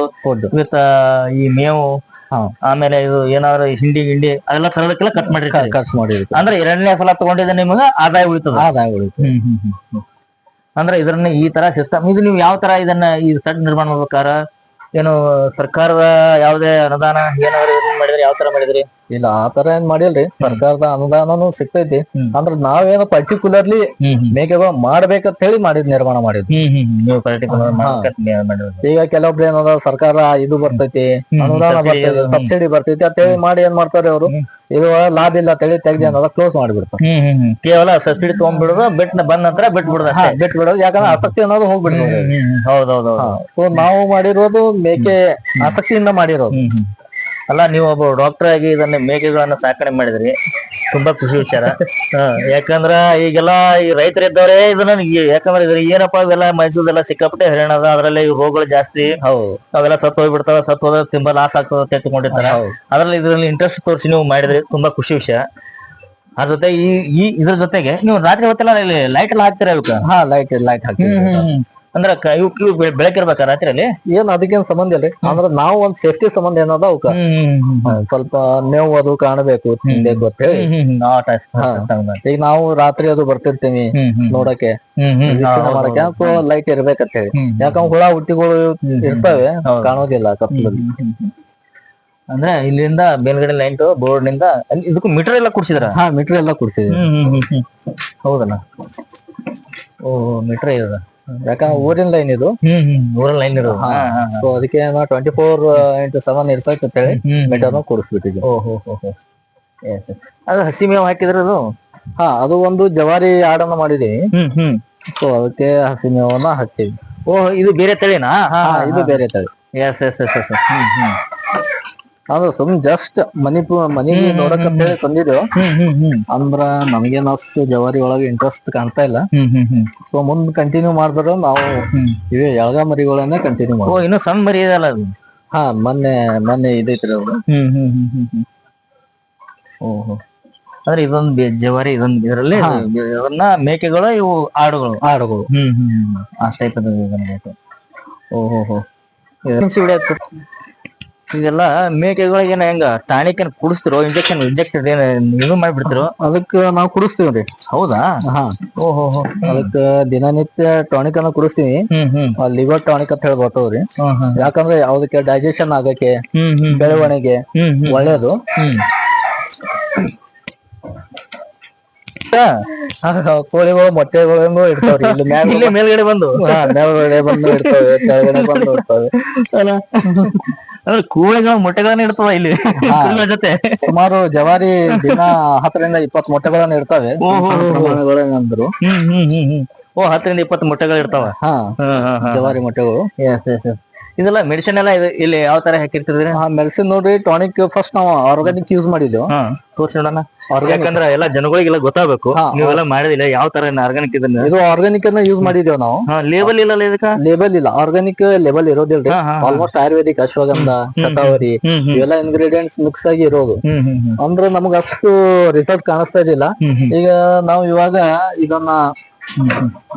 ವಿತ್ ಈ ಮೇವು, ಆಮೇಲೆ ಇದು ಏನಾದ್ರು ಹಿಂಡಿ ಅದೆಲ್ಲ ತರದಕ್ಕೆಲ್ಲ ಖರ್ಚು ಮಾಡಿರ್ತೀರಿ. ಅಂದ್ರೆ 2ನೇ ಸಲ ತಗೊಂಡಿದ್ರೆ ನಿಮಗ ಆದಾಯ ಉಳಿತದ? ಅಂದ್ರೆ ಇದ್ರನ್ನ ಈ ತರ ಸಿಸ್ಟಮ್ ಇದು ನೀವು ಯಾವ ತರ ಇದನ್ನ ಈ ಸೆಡ್ ನಿರ್ಮಾಣ ಮಾಡ್ಬೇಕಾರ ಏನು ಸರ್ಕಾರದ ಯಾವುದೇ ಅನುದಾನ ಏನಾದ್ರು ಮಾಡಿದ್ರಿ ಯಾವ ತರ ಮಾಡಿದ್ರಿ? ಇಲ್ಲ ಆತರ ಏನ್ ಮಾಡಿಲ್ರಿ, ಸರ್ಕಾರದ ಅನುದಾನನು ಸಿಗ್ತೈತಿ. ಅಂದ್ರ ನಾವೇನೋ ಪರ್ಟಿಕ್ಯುಲರ್ಲಿ ಮೇಕೆಗಳು ಮಾಡ್ಬೇಕಂತ ಹೇಳಿ ನಿರ್ಮಾಣ ಮಾಡಿದ್ವಿ. ನೀವು ಪರ್ಟಿಕ್ಯುಲರ್ ಈಗ ಕೆಲವೊಬ್ರು ಏನದ ಸರ್ಕಾರ ಇದು ಬರ್ತೈತಿ, ಅನುದಾನ ಬರ್ತೈತಿ, ಸಬ್ಸಿಡಿ ಬರ್ತೈತಿ ಅಂತ ಹೇಳಿ ಮಾಡಿ ಏನ್ ಮಾಡ್ತಾರೆ ಅವರು, ಇದು ಲಾಭ ಇಲ್ಲ ಅಂತ ಹೇಳಿ ತೆಗ್ದಿ ಅನ್ನೋದ ಕ್ಲೋಸ್ ಮಾಡಿಬಿಡ್ತಾರೆ. ಕೇವಲ ಸಬ್ಸಿಡಿ ತಗೊಂಡ್ಬಿಡೋದು, ಬಂದ ನಂತರ ಬಿಟ್ಬಿಡೋದು. ಯಾಕಂದ್ರೆ ಆಸಕ್ತಿ ಅನ್ನೋದು ಹೋಗ್ಬಿಡ್ತದೆ. ಹೌದೌದು. ಸೊ ನಾವು ಮಾಡಿರೋದು ಮೇಕೆ ಆಸಕ್ತಿಯಿಂದ ಮಾಡಿರೋದು. ಅಲ್ಲ, ನೀವು ಒಬ್ಬ ಡಾಕ್ಟರ್ ಆಗಿ ಇದನ್ನ ಮೇಕೆಗಳನ್ನ ಸಾಕಣೆ ಮಾಡಿದ್ರಿ, ತುಂಬಾ ಖುಷಿ ವಿಚಾರ. ಯಾಕಂದ್ರ ಈಗೆಲ್ಲ ಈ ರೈತರಿದ್ದವ್ರೆ ಇದನ್ನ, ಯಾಕಂದ್ರೆ ಇದ್ರ ಏನಪ್ಪಾ ಇವೆಲ್ಲ ಮೈಸೂರೆಲ್ಲ ಸಿಕ್ಕಾಪಟ್ಟೆ ಹರಿಯಾಣ ಅದ, ಅದ್ರಲ್ಲಿ ರೋಗಗಳು ಜಾಸ್ತಿ, ಅವೆಲ್ಲ ಸತ್ತು ಹೋಗ್ಬಿಡ್ತಾವ, ಸತ್ತು ಹೋದ್ರೆ ತುಂಬಾ ಲಾಸ್ ಆಗ್ತದ ಅಂತ ತಿಳ್ಕೊಂಡಿರ್ತಾರ. ಅದ್ರಲ್ಲಿ ಇದ್ರಲ್ಲಿ ಇಂಟ್ರೆಸ್ಟ್ ತೋರಿಸಿ ನೀವು ಮಾಡಿದ್ರಿ, ತುಂಬಾ ಖುಷಿ ವಿಷಯ. ಅದ್ರ ಜೊತೆ ಈ ಇದ್ರ ಜೊತೆಗೆ ನೀವು ರಾತ್ರಿ ಹೊತ್ತೆಲ್ಲ ಲೈಟ್ ಎಲ್ಲ ಹಾಕ್ತೀರಾ ಇವಕ್ಕ? ಲೈಟ್ ಹಾಕ್ತೀವಿ. ಅಂದ್ರ ಇವಕ್ ಬೆಳಕಿರ್ಬೇಕ ರಾತ್ರಿಯಲ್ಲಿ? ಏನ್ ಅದಕ್ಕೇನ್ ಸಂಬಂಧ ಇಲ್ರಿ, ಅಂದ್ರ ನಾವು ಒಂದ್ ಸೇಫ್ಟಿ ಸಂಬಂಧ ಏನದ ಅವಕ್ಕ ಸ್ವಲ್ಪ ಮೇವು ಅದು ಕಾಣಬೇಕು ತಿನ್ಬೇಕು ಅಂತ ಹೇಳಿ. ಈಗ ನಾವು ರಾತ್ರಿ ಅದು ಬರ್ತಿರ್ತೀವಿ ನೋಡಕ್ಕೆ, ಮಾಡಕ್ಕೆ, ಲೈಟ್ ಇರ್ಬೇಕಂತ ಹೇಳಿ. ಯಾಕಂದ್ರೆ ಹುಳ ಹುಟ್ಟಿಗಳು ಇರ್ತವೆ, ಕಾಣೋದಿಲ್ಲ ಕತ್ತಲಲ್ಲಿ. ಅಂದ್ರೆ ಇಲ್ಲಿಂದ ಮೇಲ್ಗಡೆ ಲೈನ್ ಬೋರ್ಡ್ ನಿಂದ ಇದಕ್ಕೂ ಮೀಟರ್ ಎಲ್ಲ ಕುಡ್ಸಿದ್ರ? ಮೀಟರ್ ಎಲ್ಲ ಕುಡ್ಸಿದ್ವಿ. ಹೌದಲ್ಲ? ಓ, ಮೀಟರ್ ಇದೆ. ಯಾಕಂದ್ರೆ ಊರಿನ ಲೈನ್ ಇದು, ಊರಿನ ಲೈನ್ ಇರೋದು. ಸೊ ಅದಕ್ಕೆ 24x7 ಇರ್ತೈತೆ ಅಂತ ಹೇಳಿ ಮೀಟರ್ನ ಕೂಡಿಸ್ಬಿಟ್ಟಿದ್ವಿ. ಅದು ಹಸಿ ಮೇವು ಹಾಕಿದ್ರೆ ಅದು? ಅದು ಒಂದು ಜವಾರಿ ಆಡನ್ನ ಮಾಡಿದೀವಿ. ಸೊ ಅದಕ್ಕೆ ಹಸಿ ಮೇವನ್ನ ಹಾಕ್ತೀವಿ. ಓಹ್, ಇದು ಬೇರೆ ತಳಿನಾ? ಇದು ಬೇರೆ ತಳಿ. ಅದು ಸುಮ್ ಜಸ್ಟ್ ಮನಿಗೆ ನೋಡಕಂತ ಹೇಳಿ ತಂದಿದ್ದು. ಅಂದ್ರ ನಮಗೇನ ಅಷ್ಟು ಜವಾರಿ ಒಳಗೆ ಇಂಟ್ರೆಸ್ಟ್ ಕಾಣ್ತಾ ಇಲ್ಲ. ಸೊ ಮುಂದ್ ಕಂಟಿನ್ಯೂ ಮಾಡಿದ್ರು ನಾವು ಇವೇ ಎಳ್ಗ ಮರಿಗಳನ್ನೇ ಕಂಟಿನ್ಯೂ ಮಾಡ್ತೀವಿ. ಇನ್ನು ಸಣ್ಣ ಮರಿ ಇದಲ್ಲ ಅದು? ಮೊನ್ನೆ ಇದೈತ್ರಿ ಅವ್ರು. ಓಹೋ, ಅಂದ್ರೆ ಇದೊಂದು ಜವಾರಿ, ಇದರಲ್ಲಿ ಅದನ್ನ ಮೇಕೆಗಳು, ಇವು ಆಡುಗಳು. ಆ ಟೈಪ್ ಬೇಕು. ಓಹೋ, ಇದೆಲ್ಲ ಮೇಕೆಗಳಿಗೆ ಏನ ಹೆಂಗ ಟಾನಿಕ್ ಏನ್ ಕುಡಿಸ್ತಿರೋ, ಇಂಜೆಕ್ಟೆಡ್ ಏನ್ ಇದು ಮಾಡ್ಬಿಡ್ತಿರೋ? ಅದಕ್ಕ ನಾವು ಕುಡಿಸ್ತೀವ್ರಿ. ಹೌದಾ? ಓಹೋ, ಅದಕ್ಕ ದಿನನಿತ್ಯ ಟಾನಿಕ್ ಅನ್ನ ಕುಡಿಸ್ತೀವಿ. ಲಿವರ್ ಟಾನಿಕ್ ಅಂತ ಹೇಳಿ ಬರ್ತವ್ರಿ. ಯಾಕಂದ್ರೆ ಯಾವ್ದಕ್ಕೆ ಡೈಜೆಷನ್ ಆಗಕ್ಕೆ, ಬೆಳವಣಿಗೆ ಒಳ್ಳೇದು. ಕೋಳಿಗಳು ಮೊಟ್ಟೆಗಳು ಇರ್ತಾವ್ರಿ ಇಲ್ಲಿ ಮೇಲ್ಗಡೆ ಬಂದು ಇರ್ತವೆ, ಕೆಳಗಡೆ ಬಂದು ಇರ್ತವೆ. ಅಂದ್ರೆ ಕೋಳಿಗಳ ಮೊಟ್ಟೆಗಳನ್ನ ಇಡ್ತಾವ ಇಲ್ಲಿ ಜೊತೆ? ಸುಮಾರು ಜವಾರಿ ದಿನ 10-20 ಮೊಟ್ಟೆಗಳನ್ನ ಇರ್ತವೆ. ಅಂದ್ರು 10-20 ಮೊಟ್ಟೆಗಳು ಇರ್ತಾವ ಜವಾರಿ ಮೊಟ್ಟೆಗಳು. ಇದೆಲ್ಲ ಮೆಡಿಸಿನ್ ಎಲ್ಲ ಇಲ್ಲಿ ಯಾವ ತರ ಹಾಕಿರ್ತಿದ್ರಿ? ಮೆಡಿಸಿನ್ ನೋಡ್ರಿ, ಟಾನಿಕ್ ಫಸ್ಟ್ ನಾವು ಆರ್ಗಾನಿಕ್ ಯೂಸ್ ಮಾಡಿದ್ವಿ. ತೋರ್ಸಿ ನೋಡೋಣ. ಯಾಕಂದ್ರೆ ಎಲ್ಲ ಜನಗಳಿಗೆಲ್ಲ ಗೊತ್ತಾಗಬೇಕು, ನೀವೆಲ್ಲ ಮಾಡಿದಿಲ್ಲ ಯಾವ ತರ ಆರ್ಗಾನಿಕ್ ಇದನ್ನ. ಇದು ಆರ್ಗಾನಿಕ್ ಅನ್ನ ಯೂಸ್ ಮಾಡಿದೇವ್ ನಾವು. ಲೇಬಲ್ ಇಲ್ಲ ಇದಕ್ಕ? ಲೇಬಲ್ ಇಲ್ಲ, ಆರ್ಗಾನಿಕ್ ಲೇಬಲ್ ಇರೋದಿಲ್ರಿ. ಆಲ್ಮೋಸ್ಟ್ ಆಯುರ್ವೇದಿಕ್, ಅಶ್ವಗಂಧ, ಶತಾವರಿ ಇವೆಲ್ಲ ಇಂಗ್ರೀಡಿಯೆಂಟ್ಸ್ ಮಿಕ್ಸ್ ಆಗಿ ಇರೋದು. ಅಂದ್ರೆ ನಮಗ ಅಷ್ಟು ರಿಸಲ್ಟ್ ಕಾಣಿಸ್ತಾ ಇದಿಲ್ಲ. ಈಗ ನಾವು ಇವಾಗ ಇದನ್ನ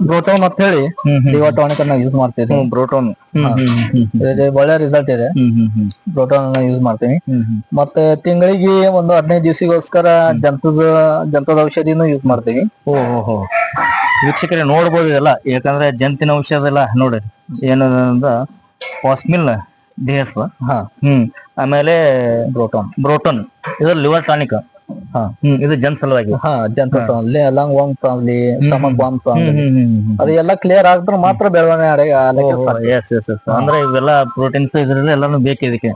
ಬ್ರೋಟೋನ್ ಅಂತ ಹೇಳಿ ಲಿವರ್ ಟಾನಿಕ್ ಅನ್ನ ಯೂಸ್ ಮಾಡ್ತೀವಿ. ಬ್ರೋಟೋನ್ ಒಳ್ಳೆ ರಿಸಲ್ಟ್ ಇದೆ. ಬ್ರೋಟೋನ್ ಅನ್ನ ಯೂಸ್ ಮಾಡ್ತೀವಿ. ಮತ್ತೆ ತಿಂಗಳಿಗೆ ಒಂದು 15 ದಿವಸಗೋಸ್ಕರ ಜಂತದ ಔಷಧಿನೂ ಯೂಸ್ ಮಾಡ್ತೀವಿ. ಓಹೋ, ವೀಕ್ಷಕರೇ ನೋಡ್ಬೋದು ಇದೆಲ್ಲ. ಯಾಕಂದ್ರೆ ಜಂತಿನ ಔಷಧ ಎಲ್ಲ ನೋಡಿ ಏನಂದ್ರ ಪಾಸ್ಮಿಲ್ ಡಿಎಸ್, ಆಮೇಲೆ ಬ್ರೋಟೋನ್ ಇದು ಲಿವರ್ ಟಾನಿಕ್. ಇದು ಜನ್ ಸಲುವಾಗಿ. ಲಂಗ್ ವಾಮ್ಸ್ ಆಗ್ಲಿ, ಸ್ಟಮಕ್ ವಾಮ್ಸ್ ಆಗ್ಲಿ, ಅದೆಲ್ಲ ಕ್ಲಿಯರ್ ಆಗಿದ್ರೆ ಮಾತ್ರ ಬೆಳವಣಿಗೆ. ಅಂದ್ರೆ ಇವೆಲ್ಲ ಪ್ರೋಟೀನ್ಸ್ ಇದ್ರಲ್ಲಿ ಎಲ್ಲಾನು ಬೇಕು ಇದಕ್ಕೆ.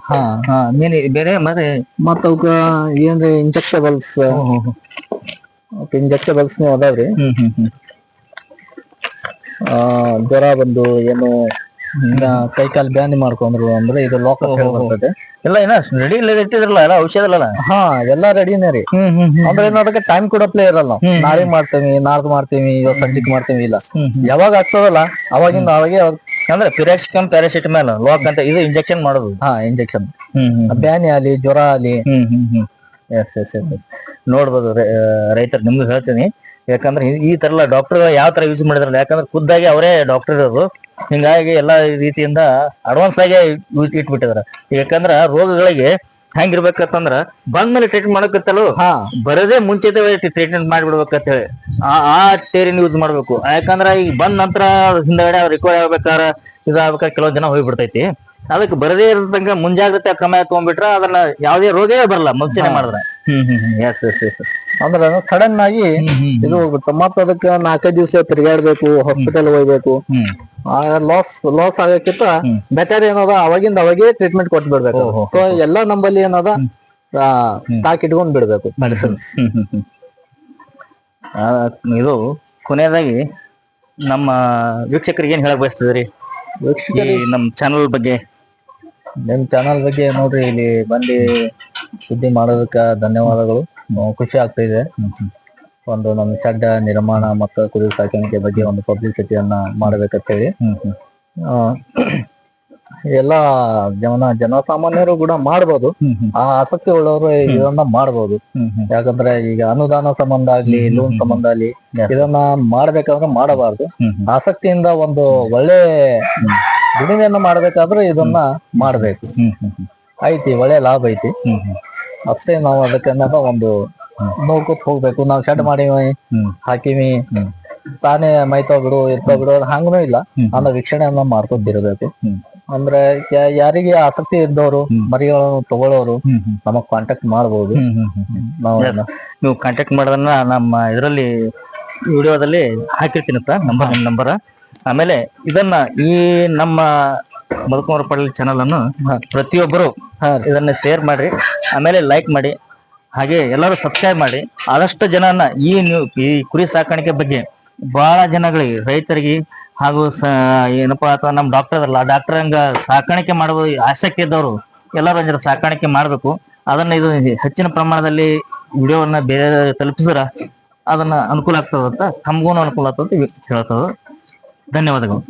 ಬೇರೆ ಮತ್ತೆ ಅವಕ್ಕ ಏನ್ರಿ ಇಂಜೆಕ್ಟಬಲ್ಸ್ ಅದಾವ್ರಿ. ಜ್ವರ ಬಂದು ಏನು ಕೈ ಕಾಲ್ ಬ್ಯಾನಿ ಮಾಡ್ಕೊಂಡ್ರು ಅಂದ್ರೆ ಇದು ಲೋಕಲ್ ಬರ್ತದೆ. ಎಲ್ಲ ಏನ ರೆಡಿ ಇಟ್ಟಿದ್ರಲ್ಲ ಎಲ್ಲ ಔಷಧ ಎಲ್ಲ? ಎಲ್ಲ ರೆಡಿನೇ ರೀ. ಅಂದ್ರೆ ಅದಕ್ಕೆ ಟೈಮ್ ಕೊಡಪ್ಲೇ ಇರಲ್ಲ. ನಾಳೆ ಮಾಡ್ತೀವಿ, ನಾಡ್ದು ಮಾಡ್ತೀವಿ, ಇವತ್ತು ಸಂಜೆಕ್ ಮಾಡ್ತೀವಿ. ಇಲ್ಲ, ಯಾವಾಗ ಆಗ್ತದಲ್ಲ ಅವಾಗಿಂದ ಅವಾಗೆ. ಅಂದ್ರೆ ಪಿರಾಕ್ಸಿಕಮ್, ಪ್ಯಾರಾಸಿಟಮಾಲ್, ಲಾಕ್ ಅಂತ ಇದು ಇಂಜೆಕ್ಷನ್ ಮಾಡೋದು. ಇಂಜೆಕ್ಷನ್ ಬ್ಯಾನಿ ಆಗ್ಲಿ, ಜ್ವರ ಆಗ್ಲಿ. ನೋಡ್ಬೋದು ರೈತರು, ನಿಮ್ಗೆ ಹೇಳ್ತೀನಿ. ಯಾಕಂದ್ರೆ ಈ ತರ ಎಲ್ಲ ಡಾಕ್ಟರ್ ಯಾವ ತರ ಯೂಸ್ ಮಾಡಿದ್ರಲ್ಲ, ಯಾಕಂದ್ರೆ ಖುದ್ದಾಗಿ ಅವರೇ ಡಾಕ್ಟರ್ ಇರೋದು. ಹಿಂಗಾಗಿ ಎಲ್ಲಾ ರೀತಿಯಿಂದ ಅಡ್ವಾನ್ಸ್ ಆಗಿ ಇಟ್ಬಿಟ್ಟಿದಾರ. ಯಾಕಂದ್ರ ರೋಗಗಳಿಗೆ ಹೆಂಗಿರ್ಬೇಕಂದ್ರ ಬಂದ್ಮೇಲೆ ಟ್ರೀಟ್ಮೆಂಟ್ ಮಾಡಕತ್ತಲ್ಲ, ಬರದೇ ಮುಂಚೆ ಟ್ರೀಟ್ಮೆಂಟ್ ಮಾಡ್ಬಿಡ್ಬೇಕಂತ ಹೇಳಿ ಆ ಟೇರಿನ ಯೂಸ್ ಮಾಡ್ಬೇಕು. ಯಾಕಂದ್ರ ಈಗ ಬಂದ ನಂತರ ಹಿಂದಗಡೆ ರಿಕವರಿ ಆಗ್ಬೇಕಾರ ಇದಾಗ್ಬೇಕಾದ್ರೆ ಕೆಲವೊಂದ್ ಜನ ಹೋಗ್ಬಿಡ್ತೈತಿ. ಅದಕ್ಕೆ ಬರದೇ ಇರತಂಗ ಮುಂಜಾಗ್ರತೆ ಕ್ರಮ ತಗೊಂಡ್ಬಿಟ್ರ ಅದನ್ನ ಯಾವುದೇ ರೋಗವೇ ಬರಲ್ಲ ಮುಂಚೆನೆ ಮಾಡಿದ್ರ. Yes yes yes. ಅಂದ್ರೆ ಸಡನ್ ಆಗಿ ಇದು ಹೋಗ್ಬಿಡ್ತು. ಮತ್ತ ಅದಕ್ಕೆ 4-5 ದಿವಸ ತಿರುಗಾಡ್ಬೇಕು, ಹಾಸ್ಪಿಟಲ್ ಹೋಗ್ಬೇಕು. ಲಾಸ್ ಆಗಕ್ಕಿಂತ ಬೆಟರ್ ಏನದ ಅವಾಗಿಂದ ಅವಾಗೇ ಟ್ರೀಟ್ಮೆಂಟ್ ಕೊಟ್ಟು ಬಿಡ್ಬೇಕು. ಸೊ ಎಲ್ಲಾ ನಂಬಲ್ಲಿ ಏನದ ಸ್ಟಾಕ್ ಇಟ್ಕೊಂಡ್ ಬಿಡ್ಬೇಕು ಮೆಡಿಸಿನ್. ಇದು ಕೊನೆಯದಾಗಿ ನಮ್ಮ ವೀಕ್ಷಕರಿಗೆ ಏನ್ ಹೇಳಕ್ ಬಯಸ್ತದ್ರಿ ನಮ್ ಚಾನಲ್ ಬಗ್ಗೆ? ನಿಮ್ ಚಾನಲ್ ಬಗ್ಗೆ ನೋಡ್ರಿ, ಇಲ್ಲಿ ಬಂದು ಸುದ್ದಿ ಮಾಡೋದಕ್ಕ ಧನ್ಯವಾದಗಳು. ಖುಷಿ ಆಗ್ತಾ ಇದೆ. ಒಂದು ನಮ್ಮ ಶೆಡ್ ನಿರ್ಮಾಣ ಮತ್ತು ಕುರಿ ಸಾಕಾಣಿಕೆ ಬಗ್ಗೆ ಒಂದು ಪಬ್ಲಿಸಿಟಿಯನ್ನ ಮಾಡ್ಬೇಕಂತ ಹೇಳಿ ಎಲ್ಲಾ ಜನಸಾಮಾನ್ಯರು ಕೂಡ ಮಾಡ್ಬೋದು. ಆ ಆಸಕ್ತಿ ಉಳ್ಳವರು ಇದನ್ನ ಮಾಡ್ಬೋದು. ಯಾಕಂದ್ರೆ ಈಗ ಅನುದಾನ ಸಂಬಂಧ ಆಗ್ಲಿ, ಲೋನ್ ಸಂಬಂಧ ಆಗ್ಲಿ, ಇದನ್ನ ಮಾಡ್ಬೇಕಾದ್ರೆ ಮಾಡಬಾರ್ದು. ಆಸಕ್ತಿಯಿಂದ ಒಂದು ಒಳ್ಳೆ ದುಡಿಮೆಯನ್ನ ಮಾಡ್ಬೇಕಾದ್ರೆ ಇದನ್ನ ಮಾಡ್ಬೇಕು. ಐತಿ, ಒಳ್ಳೆ ಲಾಭ ಐತಿ. ಅಷ್ಟೇ ನಾವು ಅದಕ್ಕೆ ಒಂದು ನೋಡ್ಕೊತ ಹೋಗ್ಬೇಕು. ನಾವ್ ಶೆಡ್ ಮಾಡಿವಿ, ಹಾಕಿವಿ, ತಾನೇ ಮೈತಾವ್ ಬಿಡು ಇರ್ತಾವ್ ಬಿಡು ಹಂಗನೂ ಇಲ್ಲ. ಅನ್ನೋ ವೀಕ್ಷಣೆಯನ್ನ ಮಾಡ್ಕೊತಿರ್ಬೇಕು. ಅಂದ್ರೆ ಯಾರಿಗೆ ಆಸಕ್ತಿ ಇದ್ದವರು, ಮರಿಗಳನ್ನು ತಗೊಳ್ಳೋರು ನಮಗ್ ಕಾಂಟ್ಯಾಕ್ಟ್ ಮಾಡ್ಬೋದು. ನೀವು ಕಾಂಟ್ಯಾಕ್ಟ್ ಮಾಡೋದನ್ನ ನಮ್ಮ ಇದರಲ್ಲಿ ವಿಡಿಯೋದಲ್ಲಿ ಹಾಕಿರ್ತೀನಂತ ನಂಬರ್. ಆಮೇಲೆ ಇದನ್ನ ಈ ನಮ್ಮ ಮಧುಕುಮಾರ್ ಪಾಟೀಲ್ ಚಾನಲ್ ಅನ್ನು ಪ್ರತಿಯೊಬ್ಬರು ಇದನ್ನ ಶೇರ್ ಮಾಡ್ರಿ, ಆಮೇಲೆ ಲೈಕ್ ಮಾಡಿ, ಹಾಗೆ ಎಲ್ಲರೂ ಸಬ್ಸ್ಕ್ರೈಬ್ ಮಾಡಿ. ಆದಷ್ಟು ಜನನ ಈ ಕುರಿ ಸಾಕಾಣಿಕೆ ಬಗ್ಗೆ ಬಹಳ ಜನಗಳಿಗೆ, ರೈತರಿಗೆ ಹಾಗೂ ಏನಪ್ಪಾ ಅಥವಾ ನಮ್ಮ ಡಾಕ್ಟರ್ ಅಲ್ಲ, ಡಾಕ್ಟರ್ ಹಂಗ ಸಾಕಾಣಿಕೆ ಮಾಡುವ ಆಸಕ್ತಿ ಇದ್ದವರು ಎಲ್ಲರೂ ಸಾಕಾಣಿಕೆ ಮಾಡ್ಬೇಕು. ಅದನ್ನ ಇದು ಹೆಚ್ಚಿನ ಪ್ರಮಾಣದಲ್ಲಿ ವಿಡಿಯೋವನ್ನ ಬೇರೆ ತಲುಪಿಸಿದ್ರ ಅದನ್ನ ಅನುಕೂಲ ಆಗ್ತದಂತ, ತಮಗೂ ಅನುಕೂಲ ಆಗ್ತದೆ ಹೇಳ್ತದ. ಧನ್ಯವಾದಗಳು.